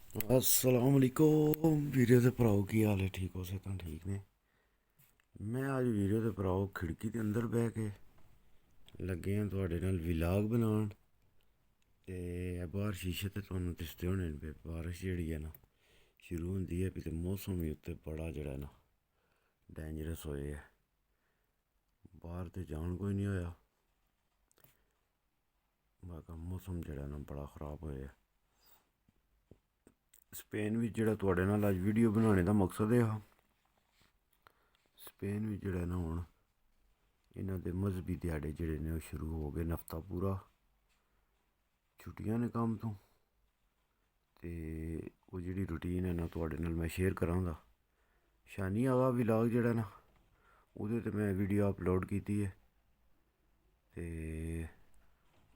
अस्सलाम वालेकुम वीडियो ते भराओ की हाल है ठीक हो सकता ठीक ने मैं अज वीडियो ते भराओ खिड़की के अंदर बह के लगे हैं थोड़े नाल विलाग बनान ते बाहर शीशे ते तुहानू दिसदे होने पे बारिश जेह्ड़ी है ना शुरू होंदी है भी ते मौसम भी उत्ते बड़ा जेह्ड़ा ना डेंजरस होए है बाहर ते जान कोई नहीं होया बाकी मौसम जेह्ड़ा ना बड़ा ख़राब होया है स्पेन विच जेह्ड़ा तुहाडे नाल अज वीडियो बनाने दा मकसद एह् हा स्पेन विच जेह्ड़ा ना हुण इन्हां दे मजहबी ध्याड़े जेह्ड़े ने ओह् शुरू हो गए न हफ्ता पूरा छुट्टियां ने कम्म तो ते ओह् जेह्ड़ी रूटीन है ना तुहाडे नाल मैं शेयर करां दा शानी आवा विलाग जेह्ड़ा ना ओह्दे ते मैं वीडियो अपलोड कीती है ते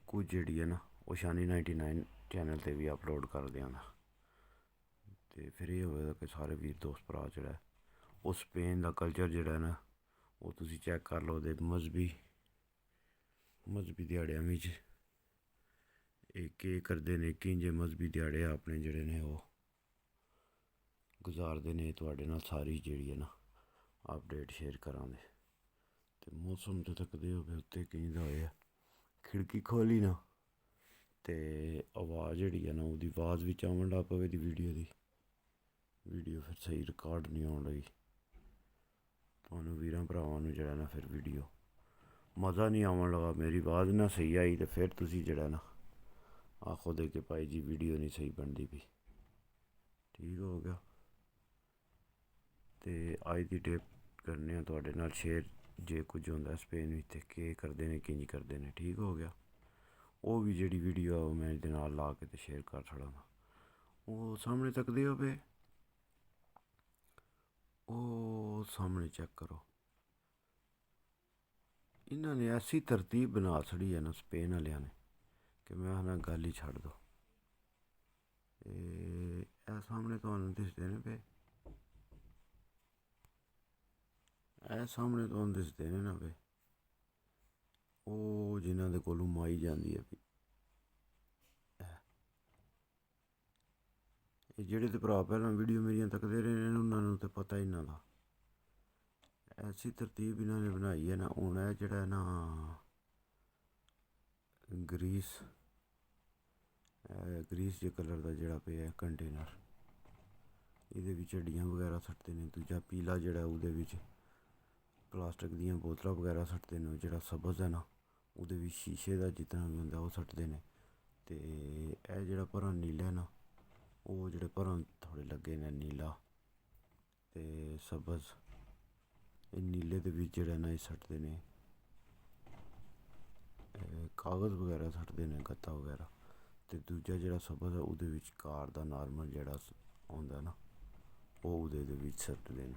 कुछ जेह्ड़ी है ना ओह् शानी 99 चैनल ते भी अपलोड कर देआं ते फिर एह् होएगा कि सारे वीर दोस्त भ्राऽ जेह्ड़ा ऐ ओह् स्पेन दा कल्चर जेह्ड़ा ऐ ना ओह् तुसी चैक कर लो ते मजहबी ध्याड़ेआं बिच्च एह् केह् करदे ने कि'यां जे मजहबी ध्याड़े अपने जेह्ड़े ने ओह् गुजारदे ने तुहाडे नाल सारी जेह्ड़ी ऐ ना अपडेट शेयर करां दे ते मौसम ते तकदे हो के उत्ते केईं दा होएआ खिड़की खोह्ली ना ते आवाज़ जेह्ड़ी ऐ ना ओह्दी आवाज़ बिच्च आवन लग पवे दी वीडियो फिर स्हेई रिकार्ड निं होन लगी तुहानू वीरां भ्रावां नू जेह्ड़ा ना फिर वीडियो मज़ा निं आवन लगा मेरी आवाज़ ना स्हेई आई ते फिर तुसी जेह्ड़ा ना आखो दे कि भाई जी वीडियो निं स्हेई बनदी पई ठीक हो गया ते अज दी डेट करने आं तुहाडे नाल शेयर जे कुछ होंदा स्पेन बिच्च ते केह् करदे ने कि'यां करदे ने ठीक हो गया ओह् बी जेह्ड़ी वीडियो ऐ ओह् मैं एह्दे नाल ला के ते शेयर कर छड़ां ओह् सामने तकदे हो पे ओह् सामने चेक करो इन्हां ने ऐसी तरतीब बना छड़ी है ना स्पेन आह्लेआं ने कि मैं आखना गल्ल ही छड्ड दो एह् सामने तुहानू दिसदे न पे सामने तुहानू दिसदे ने ना पे ओह् जिन्हां दे कोलू माई जांदी ऐ फ्ही एह् जेह्ड़े ते भ्राऽ पैह्लां वीडियो मेरियां तकदे रेह् न उनां नू ते पता इन्ना दा ऐसी तरतीब इन्हां ने बनाई ऐ ना हून एह् जेह्ड़ा ऐ ना ग्रीस जे कलर दा जेह्ड़ा पेआ कंटेनर एह्दे बिच्च हड्डियां बगैरा सट्टदे न दूजा पीला जेह्ड़ा ओह्दे बिच्च प्लास्टिक दियां बोतलां बगैरा सट्टदे न जेह्ड़ा सब्ज़ ऐ ना ओह्दे बिच्च शीशे दा जितना बी होंदा ओह् सट्टदे न ते एह् जेह्ड़ा भरा नीला ऐ ना ओह् जेह्ड़े भरन थोह्ड़े लग्गे न नीला ते सब्ज़ एह् नीले दे बिच्च जेह्ड़ा ना एह् सट्टदे न कागज़ बगैरा सट्टदे न गत्ता बगैरा ते दूजा जेह्ड़ा सब्ज़ ऐ ओह्दे बिच्च कार दा नार्मल जेह्ड़ा होंदा ना ओह् ओह्दे बिच्च सट्टदे न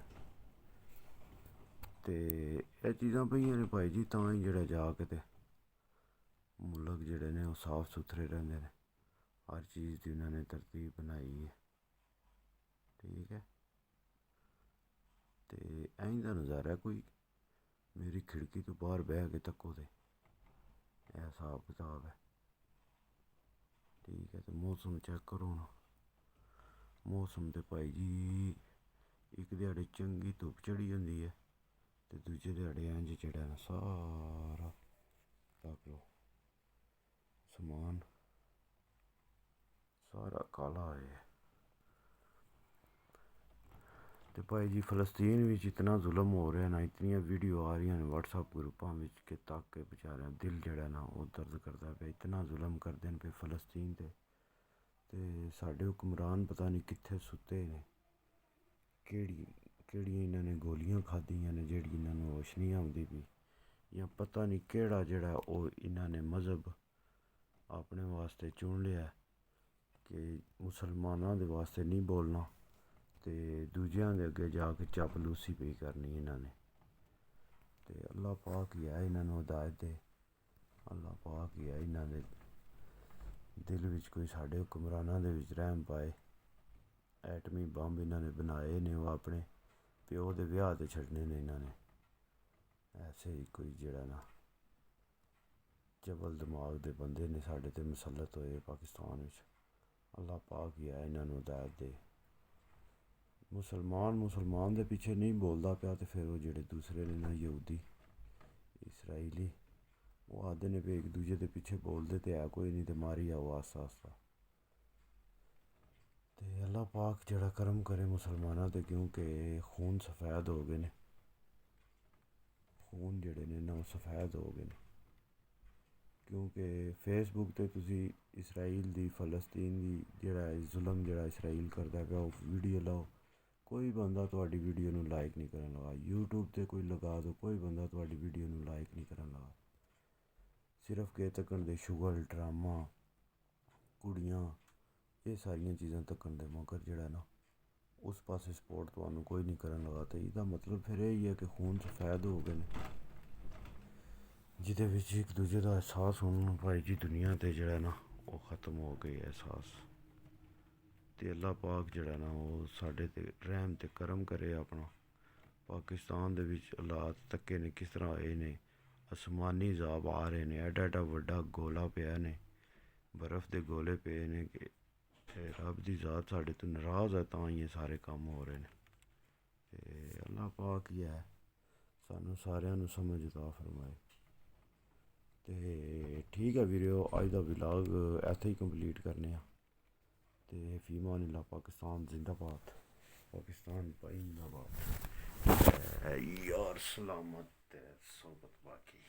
ते एह् चीज़ां पेइयां न भाई जी तां ही जेह्ड़ा जाग ते मुल्ख जेह्ड़े ने ओह् साफ सुथरे रैंह्दे न हर चीज़ दी उनां ने तरतीब बनाई ऐ ठीक ऐ ते ऐहीं दा नज़ारा ऐ कोई मेरी खिड़की तो बाह्र बैह् के तक्को ते ऐ स्हाब कताब ऐ ठीक ऐ ते मौसम चेक करो हून मौसम ते भाई जी इक ध्याड़े चंगी धुप्प चढ़ी जंदी ऐ ते दूजे ध्याड़े इंज जेह्ड़ा ना सारा तक्क लो समान सारा काला होएआ ते भाई जी फलस्तीन बिच्च इतना जुल्म हो रेहा ना इतनियां वीडियो आ रहियां न व्हाट्सअप ग्रुपां बिच्च कि तक्क के बेचारें दिल जेह्ड़ा ना ओह् दर्द करदा पिया इतना जुल्म करदे न पे फलस्तीन ते साढ़े हुक्मरान पता निं कित्थें सुत्ते न केह्ड़ियां इन्हां ने गोलियां खाद्धियां न जेह्ड़ी इन्हां नू होश निं औंदी पई जां पता निं केह्ड़ा जेह्ड़ा ओह् इन्हां ने मजहब अपने वास्ते चुन लेआ ऐ कि मुसलमानां दे वास्ते निं बोलना ते दूजेआं दे अग्गें जा के चापलूसी पेई करनी इन्हां ने ते अल्लाह पाक ही ऐ इन्हां नू हिदायत दे अल्लाह पाक ही ऐ इन्हां दे दिल बिच्च कोई साढ़े हुक्मरानां दे बिच्च रैह्म पाए ऐटमी बम्ब इन्हां ने बनाए ने ओह् अपने प्यो दे ब्याह् ते छड्डने न इन्हां ने ऐसे ही कोई जेह्ड़ा ना चबल दमाग दे बंदे न साढ़े ते मसलत होए पाकिस्तान बिच्च ਅੱਲਾਹ ਪਾਕ ਹੀ ਹੈ ਇਹਨਾਂ ਨੂੰ ਹਦਾਇਤ ਦੇ। ਮੁਸਲਮਾਨ ਦੇ ਪਿੱਛੇ ਨਹੀਂ ਬੋਲਦਾ ਪਿਆ ਤੇ ਫਿਰ ਉਹ ਜਿਹੜੇ ਦੂਸਰੇ ਨੇ ਨਾ ਯਹੂਦੀ ਇਸਰਾਈਲੀ ਉਹ ਆਦੇ ਨੇ ਵੀ ਇੱਕ ਦੂਜੇ ਦੇ ਪਿੱਛੇ ਬੋਲਦੇ ਤੇ ਹੈ ਕੋਈ ਨਹੀਂ ਤੇ ਮਾਰੀ ਆਓ ਆਸਤਾ ਆਸਤਾ। ਤੇ ਅੱਲਾਹ ਪਾਕ ਜਿਹੜਾ ਕਰਮ ਕਰੇ ਮੁਸਲਮਾਨਾਂ ਤੇ, ਕਿਉਂਕਿ ਖੂਨ ਸਫੈਦ ਹੋ ਗਏ ਨੇ, ਖੂਨ ਜਿਹੜੇ ਨੇ ਨਾ ਉਹ ਸਫੈਦ ਹੋ ਗਏ ਨੇ। ਕਿਉਂਕਿ ਫੇਸਬੁੱਕ ਤੇ ਤੁਸੀਂ ਇਸਰਾਈਲ ਦੀ ਫਲਸਤੀਨ ਦੀ ਜਿਹੜਾ ਜ਼ੁਲਮ ਜਿਹੜਾ ਇਸਰਾਈਲ ਕਰਦਾ ਪਿਆ ਉਹ ਵੀਡੀਓ ਲਾਓ, ਕੋਈ ਬੰਦਾ ਤੁਹਾਡੀ ਵੀਡੀਓ ਨੂੰ ਲਾਈਕ ਨਹੀਂ ਕਰਨ ਲੱਗਾ। YouTube ਤੇ ਕੋਈ ਲਗਾ ਦੋ, ਕੋਈ ਬੰਦਾ ਤੁਹਾਡੀ ਵੀਡੀਓ ਨੂੰ ਲਾਈਕ ਨਹੀਂ ਕਰਨ ਲੱਗਾ। ਸਿਰਫ ਕਿ ਤੱਕਣ ਦੇ ਸ਼ੁਗਲ ਡਰਾਮਾ ਕੁੜੀਆਂ ਇਹ ਸਾਰੀਆਂ ਚੀਜ਼ਾਂ ਤੱਕਣ ਦੇ ਮਗਰ ਜਿਹੜਾ ਨਾ ਉਸ ਪਾਸੇ ਸਪੋਰਟ ਤੁਹਾਨੂੰ ਕੋਈ ਨਹੀਂ ਕਰਨ ਲੱਗਾ। ਤੇ ਇਹਦਾ ਮਤਲਬ ਫਿਰ ਇਹ ਹੀ ਹੈ ਕਿ ਖੂਨ ਸਫੈਦ ਹੋ ਗਏ ਨੇ, ਜਿਹਦੇ ਵਿੱਚ ਇੱਕ ਦੂਜੇ ਦਾ ਅਹਿਸਾਸ ਹੁਣ ਭਾਈ ਜੀ ਦੁਨੀਆ ਤੇ ਜਿਹੜਾ ਨਾ ਉਹ ਖਤਮ ਹੋ ਗਈ ਅਹਿਸਾਸ। ਤੇ ਅੱਲਾਹ ਪਾਕ ਜਿਹੜਾ ਨਾ ਉਹ ਸਾਡੇ ਤੇ ਰਹਿਮ ਤੇ ਕਰਮ ਕਰੇ ਆਪਣਾ। ਪਾਕਿਸਤਾਨ ਦੇ ਵਿੱਚ ਹਾਲਾਤ ਤੱਕੇ ਨੇ ਕਿਸ ਤਰ੍ਹਾਂ ਆਏ ਨੇ, ਅਸਮਾਨੀ ਜ਼ਾਬ ਆ ਰਹੇ ਨੇ, ਐਡਾ ਐਡਾ ਵੱਡਾ ਗੋਲਾ ਪਿਆ ਨੇ, ਬਰਫ਼ ਦੇ ਗੋਲੇ ਪਏ ਨੇ ਕਿ ਰੱਬ ਦੀ ਜ਼ਾਤ ਸਾਡੇ ਤੋਂ ਨਾਰਾਜ਼ ਹੈ ਤਾਂ ਹੀ ਇਹ ਸਾਰੇ ਕੰਮ ਹੋ ਰਹੇ ਨੇ। ਤੇ ਅੱਲਾਹ ਪਾਕ ਹੀ ਹੈ ਸਾਨੂੰ ਸਾਰਿਆਂ ਨੂੰ ਸਮਝ ਅਤਾ ਫਰਮਾਏ। ਤੇ ਠੀਕ ਹੈ ਵੀਰਿਓ, ਅੱਜ ਦਾ ਵਲੌਗ ਇੱਥੇ ਹੀ ਕੰਪਲੀਟ ਕਰਨੇ ਆ। ਤੇ ਫੀਮਾਨ ਅੱਲਾਹ, ਪਾਕਿਸਤਾਨ ਜ਼ਿੰਦਾਬਾਦ, ਪਾਕਿਸਤਾਨ ਭਾਈ ਜ਼ਿੰਦਾਬਾਦ। यार सलामत सोबत बाकी।